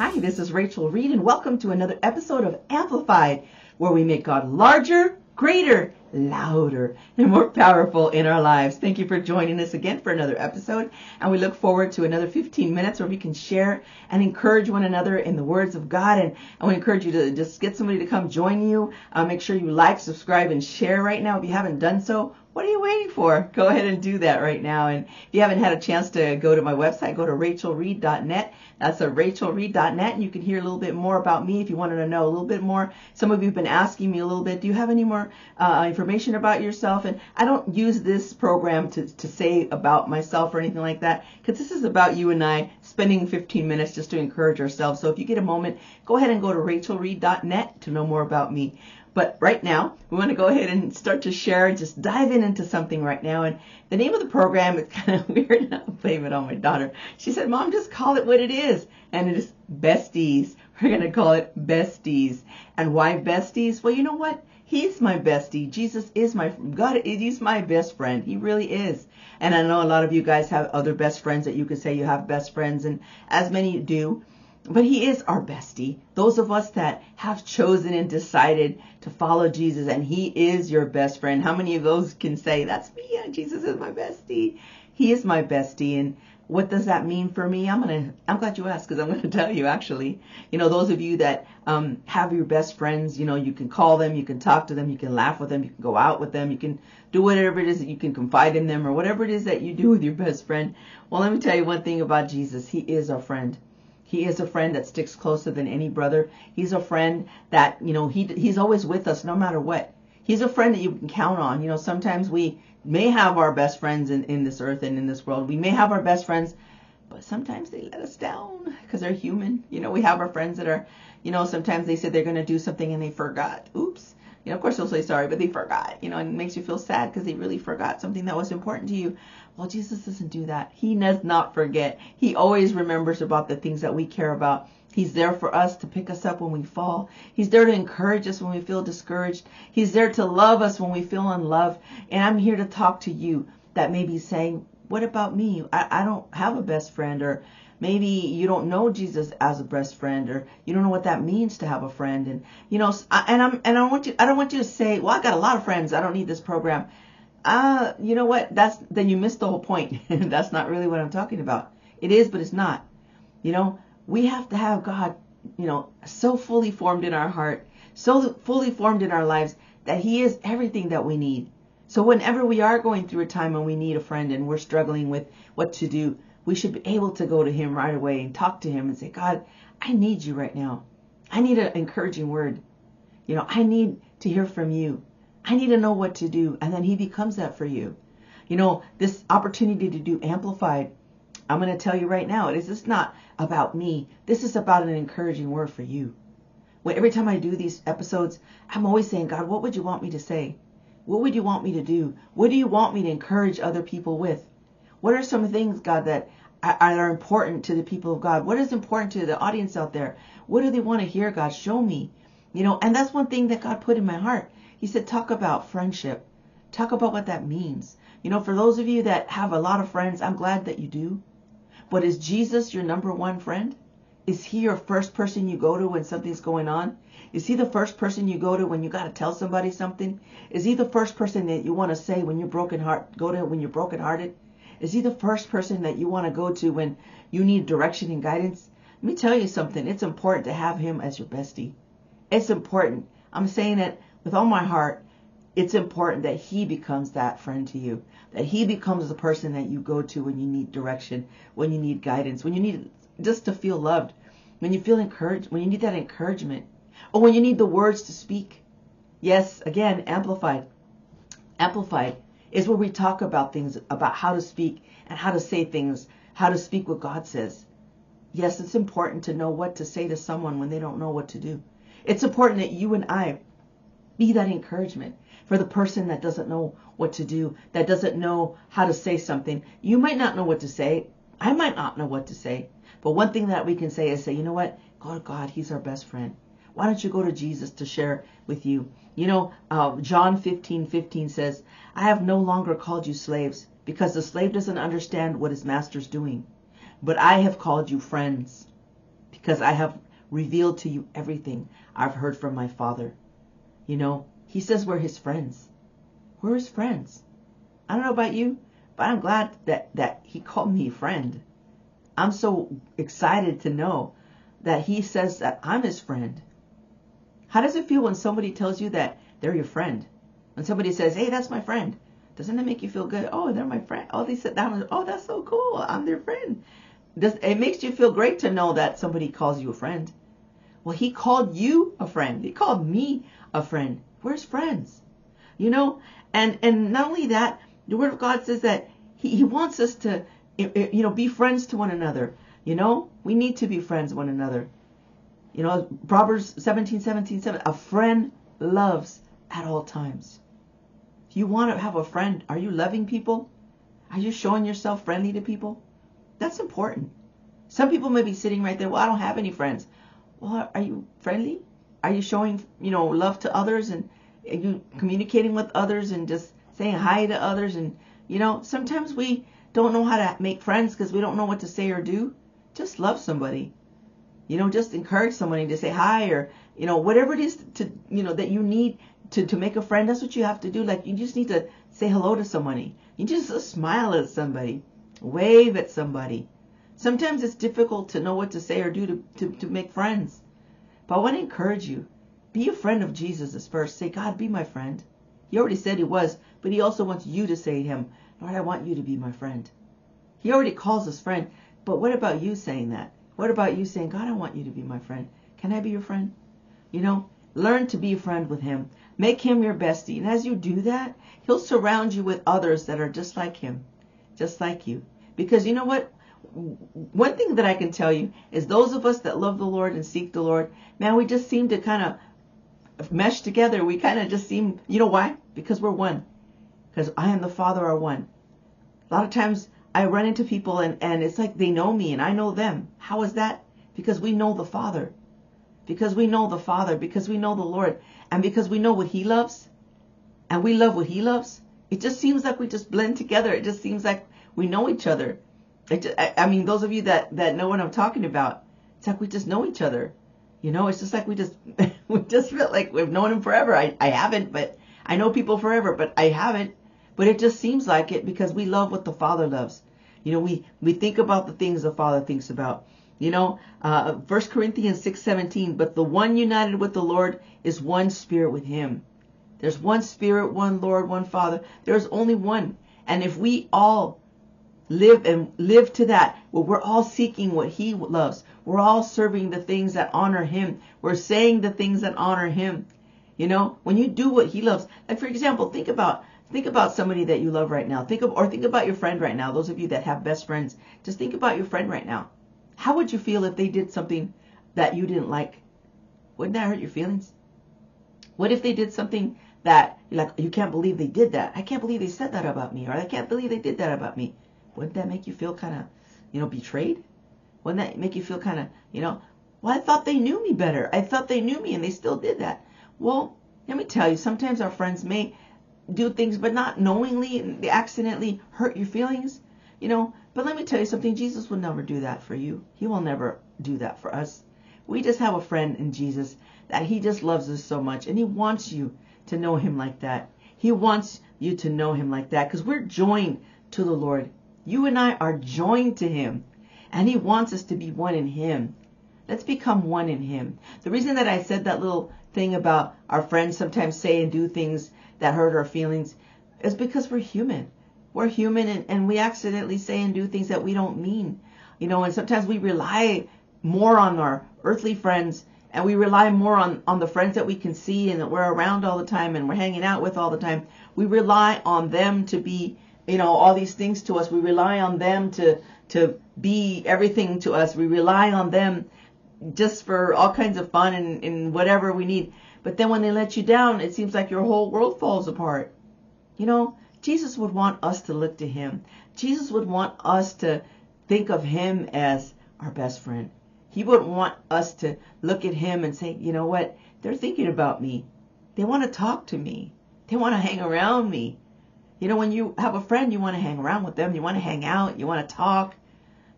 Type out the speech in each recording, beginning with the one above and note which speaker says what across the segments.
Speaker 1: Hi, this is Rachel Reed, and welcome to another episode of Amplified, where we make God larger, greater, louder, and more powerful in our lives. Thank you for joining us again for another episode, and we look forward to another 15 minutes where we can share and encourage one another in the words of God. And I want to encourage you to just get somebody to come join you. Make sure you like, subscribe, and share right now if you haven't done so. What are you waiting for? Go ahead and do that right now. And if you haven't had a chance to go to my website, go to rachelreed.net. That's rachelreed.net. And you can hear a little bit more about me if you wanted to know a little bit more. Some of you have been asking me a little bit, do you have any more information about yourself? And I don't use this program to say about myself or anything like that, because this is about you and I spending 15 minutes just to encourage ourselves. So if you get a moment, go ahead and go to rachelreed.net to know more about me. But right now, we want to go ahead and start to share, just dive into something right now. And the name of the program is kind of weird. I'll blame it on my daughter. She said, Mom, just call it what it is. And it is Besties. We're going to call it Besties. And why Besties? Well, you know what? He's my bestie. Jesus is my God. He's my best friend. He really is. And I know a lot of you guys have other best friends that you could say you have best friends, and as many do. But he is our bestie. Those of us that have chosen and decided to follow Jesus, and he is your best friend. How many of those can say, that's me, and Jesus is my bestie? He is my bestie. And what does that mean for me? I'm glad you asked, because I'm going to tell you, actually. You know, those of you that have your best friends, you know, you can call them, you can talk to them, you can laugh with them, you can go out with them, you can do whatever it is that you can confide in them, or whatever it is that you do with your best friend. Well, let me tell you one thing about Jesus. He is our friend. He is a friend that sticks closer than any brother. He's a friend that, you know, he's always with us no matter what. He's a friend that you can count on. You know, sometimes we may have our best friends in this earth and in this world. We may have our best friends, but sometimes they let us down because they're human. You know, we have our friends that are, you know, sometimes they said they're going to do something and they forgot. Oops. You know, of course they'll say sorry, but they forgot, you know, and it makes you feel sad because they really forgot something that was important to you. Well, Jesus doesn't do that. He does not forget. He always remembers about the things that we care about. He's there for us to pick us up when we fall. He's there to encourage us when we feel discouraged. He's there to love us when we feel unloved. And I'm here to talk to you that may be saying, what about me? I don't have a best friend, or maybe you don't know Jesus as a best friend, or you don't know what that means to have a friend. And, you know, I don't want you to say, well, I got a lot of friends, I don't need this program. You know what? Then you missed the whole point. That's not really what I'm talking about. It is, but it's not. You know, we have to have God, you know, so fully formed in our heart, so fully formed in our lives that he is everything that we need. So whenever we are going through a time when we need a friend and we're struggling with what to do, we should be able to go to him right away and talk to him and say, God, I need you right now. I need an encouraging word. You know, I need to hear from you. I need to know what to do. And then he becomes that for you. You know, this opportunity to do Amplified, I'm going to tell you right now, this is not about me. This is about an encouraging word for you. Every time I do these episodes, I'm always saying, God, what would you want me to say? What would you want me to do? What do you want me to encourage other people with? What are some things, God, that are important to the people of God? What is important to the audience out there? What do they want to hear, God? Show me. You know, and that's one thing that God put in my heart. He said, talk about friendship. Talk about what that means. You know, for those of you that have a lot of friends, I'm glad that you do. But is Jesus your number one friend? Is he your first person you go to when something's going on? Is he the first person you go to when you got to tell somebody something? Is he the first person that you want to say when you're brokenhearted? Is he the first person that you want to go to when you need direction and guidance? Let me tell you something. It's important to have him as your bestie. It's important. I'm saying it with all my heart. It's important that he becomes that friend to you, that he becomes the person that you go to when you need direction, when you need guidance, when you need just to feel loved, when you feel encouraged, when you need that encouragement, or when you need the words to speak. Yes, again, Amplified. Amplified is where we talk about things, about how to speak and how to say things, how to speak what God says. Yes, it's important to know what to say to someone when they don't know what to do. It's important that you and I be that encouragement for the person that doesn't know what to do, that doesn't know how to say something. You might not know what to say. I might not know what to say. But one thing that we can say is, you know what? Go to God. He's our best friend. Why don't you go to Jesus to share with you? You know, John 15:15 says, I have no longer called you slaves, because the slave doesn't understand what his master's doing. But I have called you friends, because I have revealed to you everything I've heard from my Father. You know, he says we're his friends. We're his friends. I don't know about you, but I'm glad that he called me friend. I'm so excited to know that he says that I'm his friend. How does it feel when somebody tells you that they're your friend? When somebody says, hey, that's my friend. Doesn't that make you feel good? Oh, they're my friend. Oh, they sit down and, oh, that's so cool. I'm their friend. It makes you feel great to know that somebody calls you a friend. Well, he called you a friend. He called me a friend. We're his friends. You know, and not only that, the Word of God says that he wants us to, you know, be friends to one another. You know, we need to be friends with one another. You know, Proverbs 17:17, a friend loves at all times. If you want to have a friend, are you loving people? Are you showing yourself friendly to people? That's important. Some people may be sitting right there, well, I don't have any friends. Well, are you friendly? Are you showing, you know, love to others, and are you communicating with others and just saying hi to others? And, you know, sometimes we don't know how to make friends because we don't know what to say or do. Just love somebody. You know, just encourage somebody to say hi, or, you know, whatever it is to, you know, that you need to make a friend. That's what you have to do. Like, you just need to say hello to somebody. You just smile at somebody, wave at somebody. Sometimes it's difficult to know what to say or do to make friends. But I want to encourage you. Be a friend of Jesus first. Say, God, be my friend. He already said he was, but he also wants you to say to him, Lord, I want you to be my friend. He already calls us friend. But what about you saying that? What about you saying, God, I want you to be my friend. Can I be your friend? You know, learn to be a friend with him. Make him your bestie. And as you do that, he'll surround you with others that are just like him, just like you. Because you know what? One thing that I can tell you is those of us that love the Lord and seek the Lord, man, we just seem to kind of mesh together. We kind of just seem, you know why? Because we're one. Because I and the Father are one. A lot of times I run into people and it's like they know me and I know them. How is that? Because we know the Father. Because we know the Father. Because we know the Lord. And because we know what he loves. And we love what he loves. It just seems like we just blend together. It just seems like we know each other. I mean, those of you that know what I'm talking about, it's like we just know each other. You know, it's just like we just feel like we've known him forever. I haven't, but I know people forever, but I haven't. But it just seems like it because we love what the Father loves. You know, we think about the things the Father thinks about. You know, 1 Corinthians 6:17, but the one united with the Lord is one spirit with him. There's one Spirit, one Lord, one Father. There's only one. And if we all live to that, well, we're all seeking what he loves. We're all serving the things that honor him. We're saying the things that honor him. You know, when you do what he loves, like for example, think about somebody that you love right now. Think about your friend right now. Those of you that have best friends, just think about your friend right now. How would you feel if they did something that you didn't like? Wouldn't that hurt your feelings? What if they did something that you're like, you can't believe they did that. I can't believe they said that about me, or I can't believe they did that about me. Wouldn't that make you feel kind of, you know, betrayed? Wouldn't that make you feel kind of, you know, well, I thought they knew me better. I thought they knew me and they still did that. Well, let me tell you, sometimes our friends may do things, but not knowingly, and they accidentally hurt your feelings, you know. But let me tell you something, Jesus will never do that for you. He will never do that for us. We just have a friend in Jesus that he just loves us so much, and he wants you to know him like that. He wants you to know him like that because we're joined to the Lord. You and I are joined to him, and he wants us to be one in him. Let's become one in him. The reason that I said that little thing about our friends sometimes say and do things that hurt our feelings is because we're human. We're human, and we accidentally say and do things that we don't mean. You know, and sometimes we rely more on our earthly friends, and we rely more on the friends that we can see and that we're around all the time and we're hanging out with all the time. We rely on them to be, you know, all these things to us. We rely on them to be everything to us. We rely on them just for all kinds of fun and whatever we need. But then when they let you down, it seems like your whole world falls apart. You know, Jesus would want us to look to him. Jesus would want us to think of him as our best friend. He wouldn't want us to look at him and say, you know what, they're thinking about me. They want to talk to me. They want to hang around me. You know, when you have a friend, you want to hang around with them. You want to hang out. You want to talk.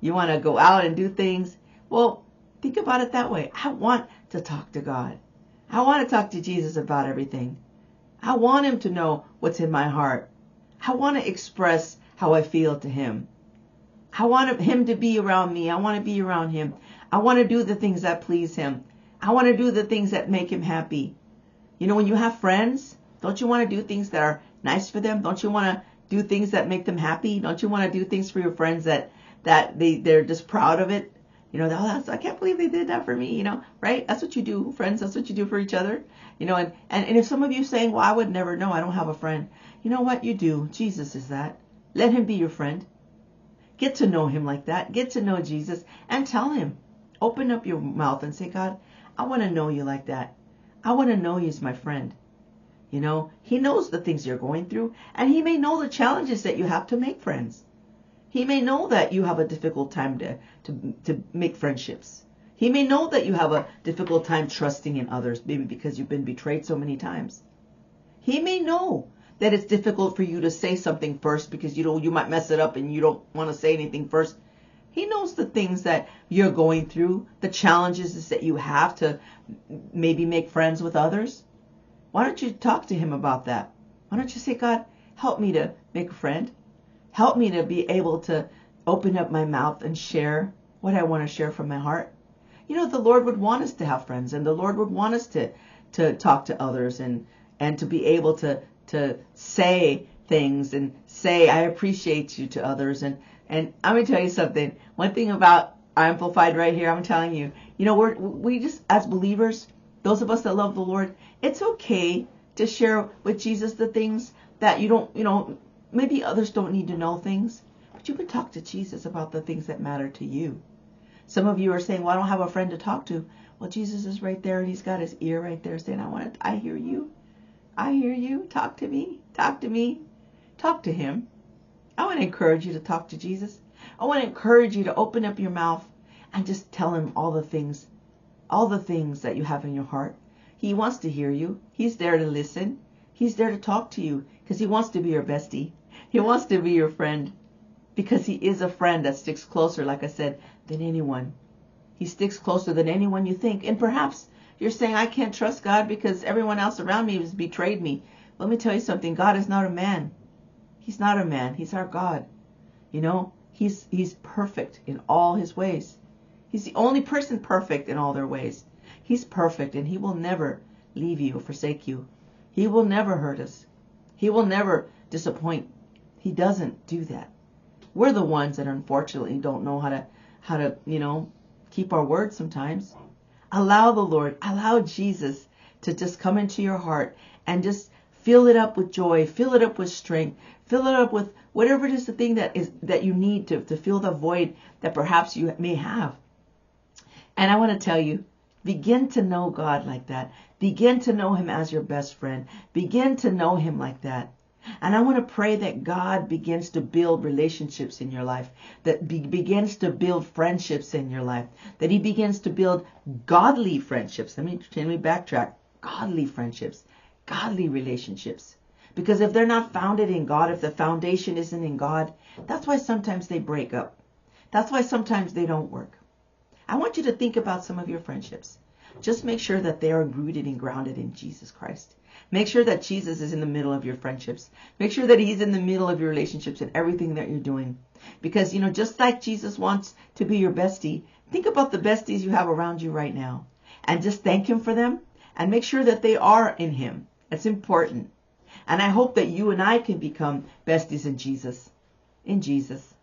Speaker 1: You want to go out and do things. Well, Think about it that way. I want to talk to God. I want to talk to Jesus about everything. I want him to know what's in my heart. I want to express how I feel to him. I want him to be around me. I want to be around him. I want to do the things that please him. I want to do the things that make him happy. You know, when you have friends, don't you want to do things that are nice for them? Don't you want to do things that make them happy? Don't you want to do things for your friends that they're just proud of it? You know, I can't believe they did that for me, you know, right? That's what you do, friends. That's what you do for each other. You know, and if some of you saying, well, I would never know, I don't have a friend. You know what? You do. Jesus is that. Let him be your friend. Get to know him like that. Get to know Jesus and tell him. Open up your mouth and say, God, I want to know you like that. I want to know you as my friend. You know, he knows the things you're going through, and he may know the challenges that you have to make friends. He may know that you have a difficult time to make friendships. He may know that you have a difficult time trusting in others, maybe because you've been betrayed so many times. He may know that it's difficult for you to say something first because you might mess it up and you don't want to say anything first. He knows the things that you're going through, the challenges that you have to maybe make friends with others. Why don't you talk to him about that? Why don't you say, God, help me to make a friend. Help me to be able to open up my mouth and share what I want to share from my heart. You know, the Lord would want us to have friends, and the Lord would want us to talk to others and to be able to say things and say, I appreciate you to others. And I'm going to tell you something. One thing about Amplified right here, I'm telling you, you know, we just, as believers, those of us that love the Lord, it's okay to share with Jesus the things that you don't, you know, maybe others don't need to know things, but you can talk to Jesus about the things that matter to you. Some of you are saying, well, I don't have a friend to talk to. Well, Jesus is right there, and he's got his ear right there saying, I hear you. I hear you. Talk to me. Talk to me. Talk to him. I want to encourage you to talk to Jesus. I want to encourage you to open up your mouth and just tell him all the things that you have in your heart. He wants to hear you. He's there to listen. He's there to talk to you because he wants to be your bestie. He wants to be your friend because he is a friend that sticks closer, like I said, than anyone. He sticks closer than anyone you think. And perhaps you're saying, I can't trust God because everyone else around me has betrayed me. Let me tell you something. God is not a man. He's not a man. He's our God. You know, he's perfect in all his ways. He's the only person perfect in all their ways. He's perfect, and he will never leave you or forsake you. He will never hurt us. He will never disappoint. He doesn't do that. We're the ones that unfortunately don't know how to, you know, keep our word sometimes. Allow the Lord, allow Jesus to just come into your heart and just fill it up with joy, fill it up with strength, fill it up with whatever it is the thing that you need to fill the void that perhaps you may have. And I want to tell you, begin to know God like that. Begin to know him as your best friend. Begin to know him like that. And I want to pray that God begins to build relationships in your life, that begins to build friendships in your life, that he begins to build godly friendships. Let me backtrack. Godly friendships, godly relationships. Because if they're not founded in God, if the foundation isn't in God, that's why sometimes they break up. That's why sometimes they don't work. I want you to think about some of your friendships. Just make sure that they are rooted and grounded in Jesus Christ. Make sure that Jesus is in the middle of your friendships. Make sure that he's in the middle of your relationships and everything that you're doing. Because, you know, just like Jesus wants to be your bestie, think about the besties you have around you right now. And just thank him for them. And make sure that they are in him. That's important. And I hope that you and I can become besties in Jesus. In Jesus.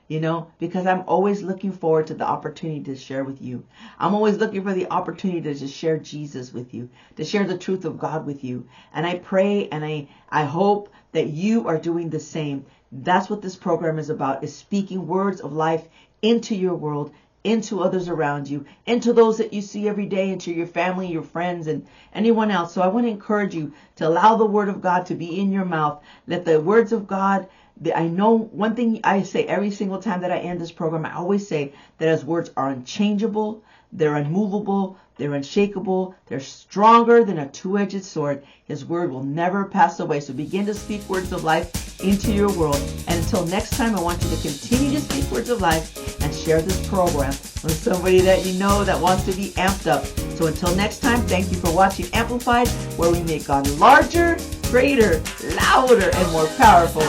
Speaker 1: You know, because I'm always looking forward to the opportunity to share with you. I'm always looking for the opportunity to just share Jesus with you, to share the truth of God with you. And I pray and I hope that you are doing the same. That's what this program is about, is speaking words of life into your world, into others around you, into those that you see every day, into your family, your friends, and anyone else. So I want to encourage you to allow the word of God to be in your mouth. Let the words of God, I know one thing I say every single time that I end this program, I always say that his words are unchangeable, they're unmovable, they're unshakable, they're stronger than a two-edged sword. His word will never pass away. So begin to speak words of life into your world. And until next time, I want you to continue to speak words of life and share this program or somebody that you know that wants to be amped up. So until next time, thank you for watching Amplified, where we make God larger, greater, louder, and more powerful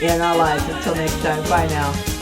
Speaker 1: in our lives. Until next time, bye now.